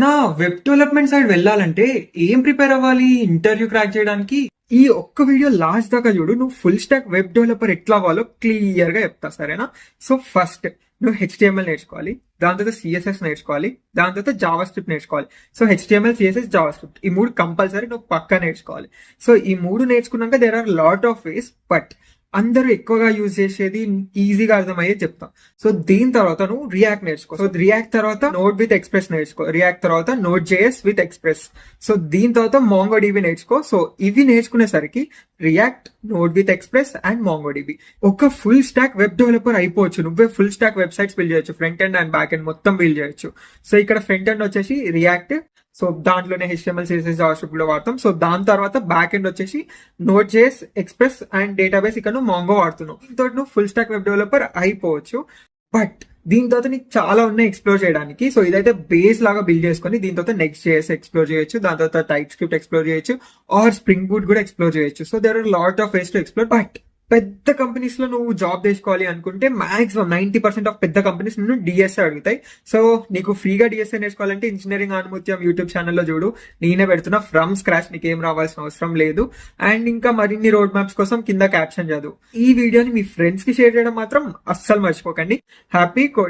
నా web development side వెళ్ళాలంటే ఏం ప్రిపేర్ అవ్వాలి ఇంటర్వ్యూ క్రాక్ చేయడానికి? ఈ ఒక్క వీడియో లాస్ట్ దాకా చూడు, నువ్వు ఫుల్ స్టాక్ వెబ్ డెవలపర్ ఎట్లా అవ్వాలో క్లియర్ గా చెప్తా, సరేనా? సో ఫస్ట్ నువ్వు హెచ్టిఎంఎల్ నేర్చుకోవాలి, దాని తర్వాత సిఎస్ఎస్ నేర్చుకోవాలి, దాని తర్వాత జావా స్క్రిప్ట్ నేర్చుకోవాలి. So HTML, CSS, Java script ఈ మూడు కంపల్సరీ నువ్వు పక్కా నేర్చుకోవాలి. సో ఈ మూడు నేర్చుకున్నాక there are lot of ways, but అందరూ ఎక్కువగా యూజ్ చేసేది ఈజీగా అర్థమయ్యే చెప్తాం. సో దీని తర్వాత నువ్వు రియాక్ట్ నేర్చుకో. సో రియాక్ట్ తర్వాత నోడ్ విత్ ఎక్స్ప్రెస్ నేర్చుకో. రియాక్ట్ తర్వాత Node JS with Express. So దీని తర్వాత మాంగోడిబి నేర్చుకో. సో ఇవి నేర్చుకునేసరికి React, Node with Express and MongoDB ఒక ఫుల్ స్టాక్ వెబ్ డెవలపర్ అయిపోవచ్చు. నువ్వే ఫుల్ స్టాక్ వెబ్సైట్స్ బిల్డ్ చేయొచ్చు, front end and back end మొత్తం బిల్డ్ చేయొచ్చు. సో ఇక్కడ ఫ్రంట్ ఎండ్ వచ్చేసి రియాక్ట్, సో దాంట్లోనే హెచ్టిఎంఎల్, సిఎస్ఎస్, జావా స్క్రిప్ట్ లో వాడతాం. సో దాని తర్వాత బ్యాక్ ఎండ్ వచ్చేసి node JS, express and database ఇక్కడ నువ్వు మాంగో వాడుతున్నావు. దీంతో నువ్వు ఫుల్ స్టాక్ వెబ్ డెవలపర్ అయిపోవచ్చు. బట్ దీని తర్వాత నీకు చాలా ఉన్నాయి ఎక్స్ప్లోర్ చేయడానికి. సో ఇదైతే బేస్ లాగా బిల్డ్ చేసుకొని దీని తర్వాత నెక్స్ట్ జేఎస్ ఎక్స్ప్లోర్ చేయొచ్చు, దాని తర్వాత టైప్ స్క్రిప్ట్ ఎక్స్ప్లోర్ చేయొచ్చు, ఆర్ స్ప్రింగ్ బూట్ కూడా ఎక్స్ప్లోర్ చేయొచ్చు. So there are lot of ways to explore. But పెద్ద కంపెనీస్ లో నువ్వు జాబ్ తెచ్చుకోవాలి అనుకుంటే మాక్సిమం 90% ఆఫ్ పెద్ద కంపెనీస్ నిన్ను డిఎస్ఏ అడుగుతాయి. సో నీకు ఫ్రీగా డిఎస్ఏ నేర్చుకోవాలంటే ఇంజనీరింగ్ ఆనుమత్యం యూట్యూబ్ ఛానల్లో చూడు, నేనే పెడుతున్నా ఫ్రమ్ స్క్రాచ్, నీకేం రావాల్సిన అవసరం లేదు. అండ్ ఇంకా మరిన్ని రోడ్ మ్యాప్స్ కోసం కింద క్యాప్షన్ చదువు. ఈ వీడియోని మీ ఫ్రెండ్స్ కి షేర్ చేయడం మాత్రం అస్సలు మర్చిపోకండి. హ్యాపీ